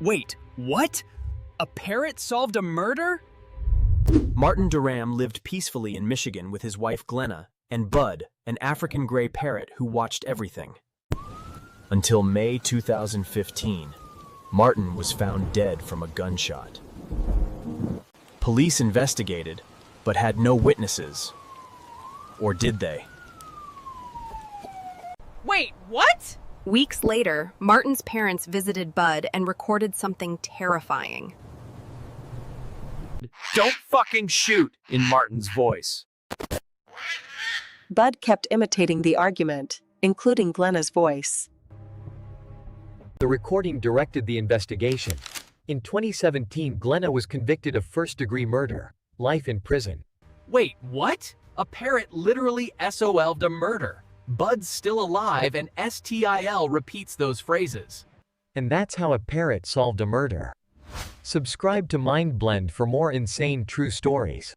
Wait, what? A parrot solved a murder? Martin Duram lived peacefully in Michigan with his wife Glenna and Bud, an African gray parrot who watched everything. Until May 2015, Martin was found dead from a gunshot. Police investigated, but had no witnesses. Or did they? Wait, what? Weeks later, Martin's parents visited Bud and recorded something terrifying. Don't fucking shoot, in Martin's voice. Bud kept imitating the argument, including Glenna's voice. The recording directed the investigation. In 2017, Glenna was convicted of first-degree murder, life in prison. Wait, what? A parrot literally SOL'd a murder. Bud's still alive and STIL repeats those phrases. And that's how a parrot solved a murder. Subscribe to MindBlend for more insane true stories.